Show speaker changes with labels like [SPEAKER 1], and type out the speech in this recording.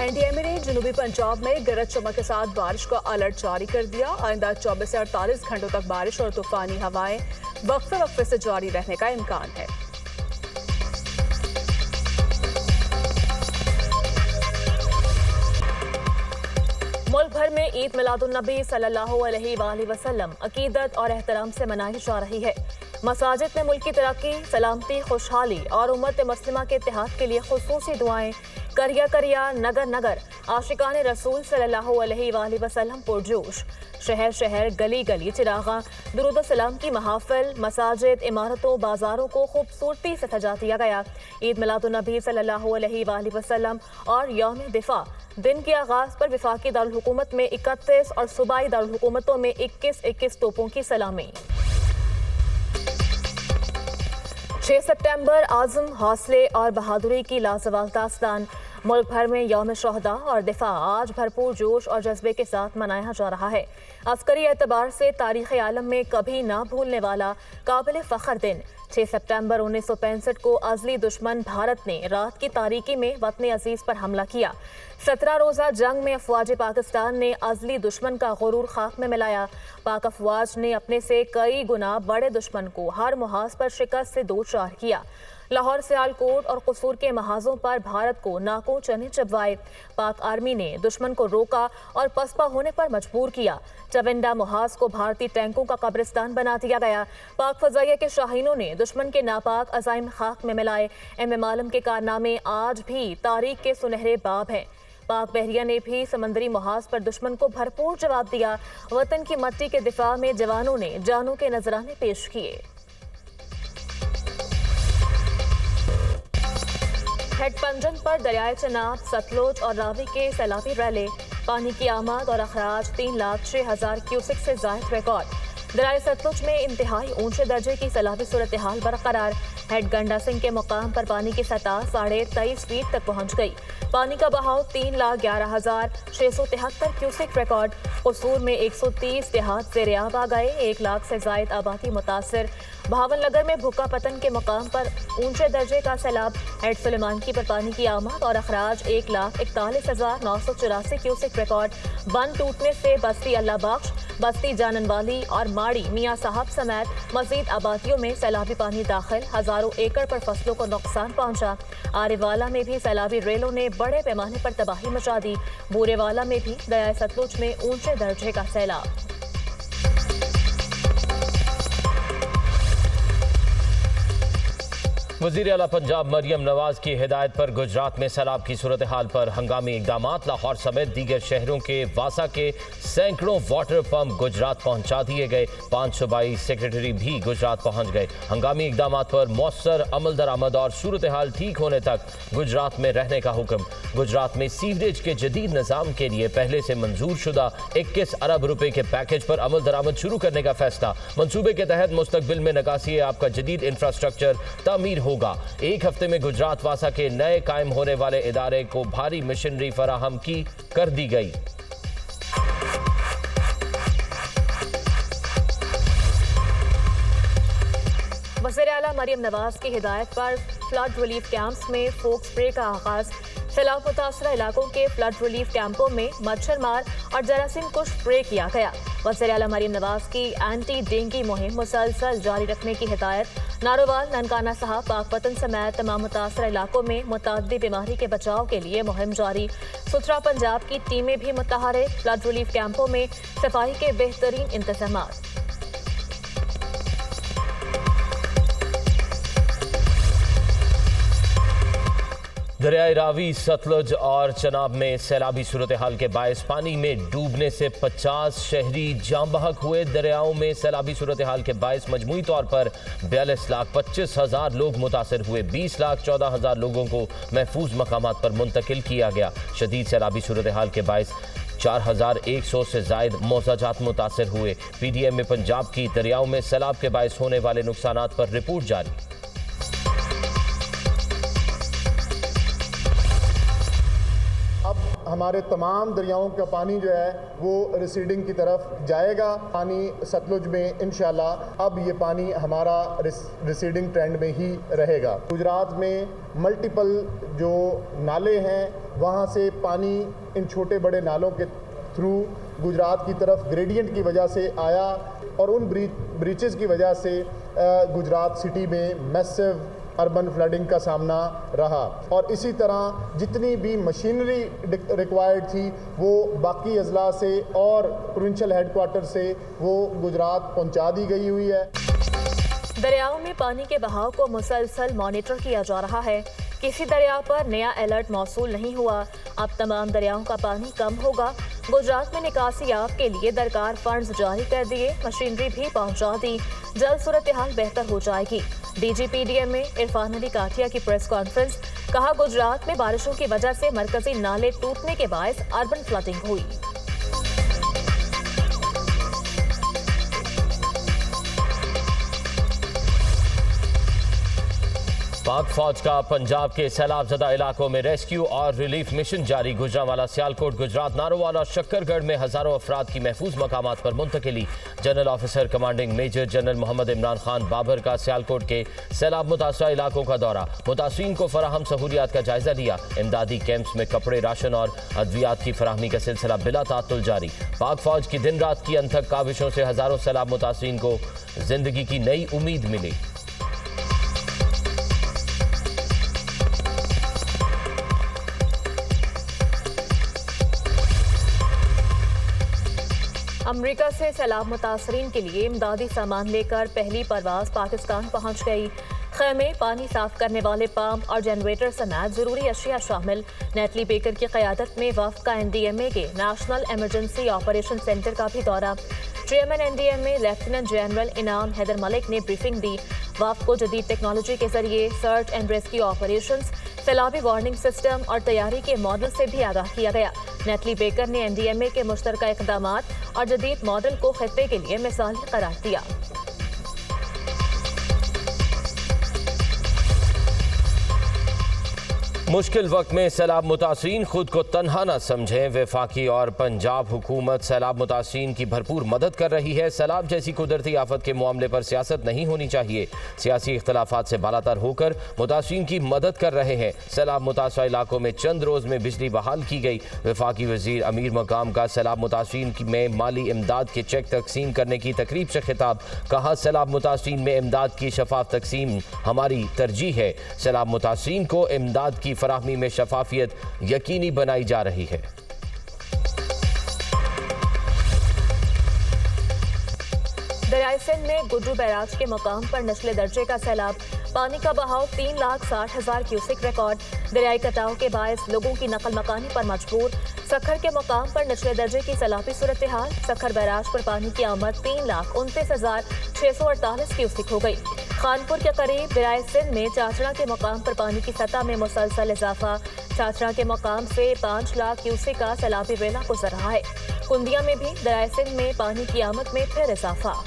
[SPEAKER 1] NDMA ने जनूबी पंजाब में गरज चमक के साथ बारिश का अलर्ट जारी कर दिया। आइंदा 24 से 48 घंटों तक बारिश और तूफानी हवाएं वक्फे वक्फे से जारी रहने का इम्कान है। मुल्क भर में ईद मिलादुन्नबी सल्लल्लाहु अलैहि वसल्लम अकीदत और एहतराम से मनाई जा रही है। मसाजिद में मुल्क की तरक्की, सलामती, खुशहाली और उम्मत मुस्लिमा के इत्तेहाद के लिए खुसूसी दुआएं करिया करिया, नगर नगर आशिकान रसूल सल्लल्लाहु अलैहि वसल्लम पुरजोश। शहर शहर, गली गली चिरागा, दुरूद सलाम की महाफिल, मसाजिद, इमारतों, बाजारों को खूबसूरती से सजा दिया गया। ईद मिलादुन्नबी सल्लल्लाहु अलैहि वसल्लम और यौम दिफा दिन के आगाज पर वफाकी दारुल हुकूमत में 31 और सूबाई दारुल हुकूमतों में 21 तोपों की सलामी। 6 सितंबर आज़म, हौसले और बहादुरी की लाजवाल दास्तान। मुल्क भर में यौम शोहदा और दिफा आज भरपूर जोश और जज्बे के साथ मनाया जा रहा है। अस्करी एतबार से तारीख़ आलम में कभी ना भूलने वाला काबिल फ़ख्र दिन। 6 सितंबर 1965 को अज़ली दुश्मन भारत ने रात की तारीकी में वतन अजीज़ पर हमला किया। 17 रोज़ा जंग में अफवाज पाकिस्तान ने अज़ली दुश्मन का गुरूर खाक में मिलाया। पाक अफवाज ने अपने से कई गुना बड़े दुश्मन को हर मुहाज पर शिकस्त से दो चार किया। लाहौर, सियालकोट और कसूर के महाजों पर भारत को नाकों चने चबवाए। पाक आर्मी ने दुश्मन को रोका और पसपा होने पर मजबूर किया। चविंडा मुहाज को भारतीय टैंकों का कब्रिस्तान बना दिया गया। पाक फजाइया के शाहीनों ने दुश्मन के नापाक अजाइम खाक में मिलाए। एम आलम के कारनामे आज भी तारीख के सुनहरे बाब हैं। पाक बहरिया ने भी समंदरी मुहाज पर दुश्मन को भरपूर जवाब दिया। वतन की मट्टी के दिफा में जवानों ने जानों के नजराने पेश किए। हेडपंजन पर दरियाए चनाब, सतलुज और रावी के सैलाबी रैले। पानी की आमद और अखराज 3,06,000 क्यूसिक से जायद रिकॉर्ड। दरियाए सतलुज में इंतहाई ऊंचे दर्जे की सैलाबी सूरत हाल बरकरार। हेड गंडा सिंह के मुकाम पर पानी की सतह 23.5 फीट तक पहुंच गई। पानी का बहाव 3,11,673 क्यूसिक रिकॉर्ड। कसूर में 130 देहात ज़ेर-ए-आब आ गए। 1 लाख से जायद आबादी मुतासर। भावनगर में भुक्का पतन के मुकाम पर ऊंचे दर्जे का सैलाब। हेड सुलेमानकी पर पानी की आमद और अखराज 1,41,984 क्यूसिक रिकॉर्ड। बंद टूटने से बस्ती अल्लाह बख्श, बस्ती जाननवाली और माड़ी मियाँ साहब समेत मजीद आबादियों में सैलाबी पानी दाखिल। हजारों एकड़ पर फसलों को नुकसान पहुंचा। आरेवाला में भी सैलाबी रेलों ने बड़े पैमाने पर तबाही मचा दी। बूरेवाला में भी दरियाए सतलुज में ऊंचे दर्जे का सैलाब।
[SPEAKER 2] वज़ीर आला पंजाब मरियम नवाज की हिदायत पर गुजरात में सैलाब की सूरत हाल पर हंगामी इकदाम। लाहौर समेत दीगर शहरों के वासा के सैकड़ों वाटर पंप गुजरात पहुंचा दिए गए। 5 सूबाई सेक्रेटरी भी गुजरात पहुंच गए। हंगामी इकदाम पर मौसर अमल दरामद और सूरत हाल ठीक होने तक गुजरात में रहने का हुक्म। गुजरात में सीवरेज के जदीद निज़ाम के लिए पहले से मंजूर शुदा 21 अरब रुपए के पैकेज पर अमल दरामद शुरू करने का फैसला। मंसूबे के तहत मुस्तकबिल में निकासी आपका जदीद इंफ्रास्ट्रक्चर तामीर होगा। 1 हफ्ते में गुजरात वासा के नए कायम होने वाले इदारे को भारी मशीनरी फराहम की कर दी गई।
[SPEAKER 1] वज़ीर आला मरियम नवाज की हिदायत पर फ्लड रिलीफ कैंप्स में फोक स्प्रे का आगाज। सैलाब मुतासरा इलाकों के फ्लड रिलीफ कैंपों में मच्छर मार और जरासीम को स्प्रे किया गया। वज़ीर आला मरियम नवाज की एंटी डेंगू मुहिम मुसलसल जारी रखने की हिदायत। नारोवाल, ननकाना साहब, पाकपतन समेत तमाम मुतासरा इलाकों में मुताद्दी बीमारी के बचाव के लिए मुहिम जारी। सुथरा पंजाब की टीमें भी मुतहरिक। फ्लड रिलीफ कैंपों में सफाई के बेहतरीन इंतजाम।
[SPEAKER 2] दरियाए रावी, सतलुज और चनाब में सैलाबी सूरत हाल के बायस पानी में डूबने से 50 शहरी जाम बहक हुए। दरियाओं में सैलाबी सूरत हाल के बायस मजमूई तौर पर 42,25,000 लोग मुतासर हुए। 20,14,000 लोगों को महफूज मकामात पर मुंतकिल किया गया। शदीद सैलाबी सूरत हाल के बायस 4,100 से जायद मौजाजात मुतासर हुए। PDM में पंजाब की दरियाओं में सैलाब के बायस होने वाले नुकसानात पर रिपोर्ट जारी।
[SPEAKER 3] हमारे तमाम दरियाओं का पानी जो है वो रिसीडिंग की तरफ जाएगा। पानी सतलुज में इंशाल्लाह अब ये पानी हमारा रिसीडिंग ट्रेंड में ही रहेगा। गुजरात में मल्टीपल जो नाले हैं वहाँ से पानी इन छोटे बड़े नालों के थ्रू गुजरात की तरफ ग्रेडियंट की वजह से आया और उन ब्रीचेस की वजह से गुजरात सिटी में मैसिव अर्बन फ्लडिंग का सामना रहा। और इसी तरह जितनी भी मशीनरी रिक्वायर्ड थी वो बाकी अजला से और प्रोविंशियल हेडक्वार्टर से वो गुजरात पहुंचा दी गई हुई है।
[SPEAKER 1] दरियाओं में पानी के बहाव को मुसलसल मॉनिटर किया जा रहा है। किसी दरिया पर नया अलर्ट मौसूल नहीं हुआ। अब तमाम दरियाओं का पानी कम होगा। गुजरात में निकासियाब के लिए दरकार फंड्स जारी कर दिए, मशीनरी भी पहुंचा दी। जल्द सूरत हाल बेहतर हो जाएगी। DGPDM में इरफान अली काठिया की प्रेस कॉन्फ्रेंस। कहा, गुजरात में बारिशों की वजह से मरकजी नाले टूटने के बायस अर्बन फ्लडिंग हुई।
[SPEAKER 2] पाक फौज का पंजाब के सैलाब ज़दा इलाकों में रेस्क्यू और रिलीफ मिशन जारी। गुजरांवाला, सियालकोट, गुजरात, नारोवाला, शक्करगढ़ में हजारों अफराद की महफूज मकामात पर मुंतकिली। General officer commanding major general Mohammad Imran Khan Babar का सियालकोट के सैलाब मुतासरा इलाकों का दौरा। मुतासरीन को फराहम सहूलियात का जायजा लिया। इमदादी कैंप्स में कपड़े, राशन और अद्वियात की फराहमी का सिलसिला बिला तातुल जारी। पाक फौज की दिन रात की अनथक काविशों से हजारों सैलाब मुतासरीन को जिंदगी की नई उम्मीद मिली।
[SPEAKER 1] अमरीका से सैलाब मुतासरीन के लिए इमदादी सामान लेकर पहली परवाज पाकिस्तान पहुंच गई। खेमे, पानी साफ करने वाले पंप और जनरेटर समेत जरूरी अशिया शामिल। नेटली बेकर की क़यादत में वफ़द का NDMA के नेशनल इमरजेंसी ऑपरेशन सेंटर का भी दौरा। चेयरमैन NDMA लेफ्टिनेंट जनरल इनाम हैदर मलिक ने ब्रीफिंग दी। वफ़द को जदीद टेक्नोलॉजी के जरिए सर्च एंड रेस्क्यू ऑपरेशंस, सैलाबी वार्निंग सिस्टम और तैयारी के मॉडल से भी आगाह किया गया। नेटली बेकर ने NDMA के मुश्तरका इक़दामात और जदीद मॉडल को खित्ते के लिए मिसाली करार दिया।
[SPEAKER 2] मुश्किल वक्त में सैलाब मुतासरीन खुद को तन्हा न समझें। वफाकी और पंजाब हुकूमत सैलाब मुतासरीन की भरपूर मदद कर रही है। सैलाब जैसी कुदरती आफत के मामले पर सियासत नहीं होनी चाहिए। सियासी इख्तलाफात से बालातर होकर मुतासरीन की मदद कर रहे हैं। सैलाब मुतासरा इलाकों में चंद रोज़ में बिजली बहाल की गई। वफाकी वजीर अमीर मकाम का सैलाब मुतासरीन में माली इमदाद के चेक तकसीम करने की तकरीब से खिताब। कहा, सैलाब मुतासरीन में इमदाद की शफाफ तकसीम हमारी तरजीह है। सैलाब मुतासरीन को इमदाद की फराहमी में शफाफियत यकीनी बनाई जा रही है।
[SPEAKER 1] दरियाई सिंध में गुड्रू बैराज के मुकाम पर निचले दर्जे का सैलाब। पानी का बहाव 3,60,000 क्यूसेक रिकॉर्ड। दरियाई कटाव के बायस लोगों की नकल मकानी पर मजबूर। सखर के मुकाम पर निचले दर्जे की सैलाबी सूरत हाल। सखर बैराज पर पानी की आमद 3,29,648 क्यूसेक हो गई। खानपुर के करीब दरियाई सिंध में चाचड़ा के मुकाम पर पानी की सतह में मुसलसल इजाफा। चाचड़ा के मुकाम से 5 लाख क्यूसेक का सैलाबी रेला गुजर रहा है। कुंदिया में भी दरियाई सिंध में पानी की आमद में फिर इजाफा।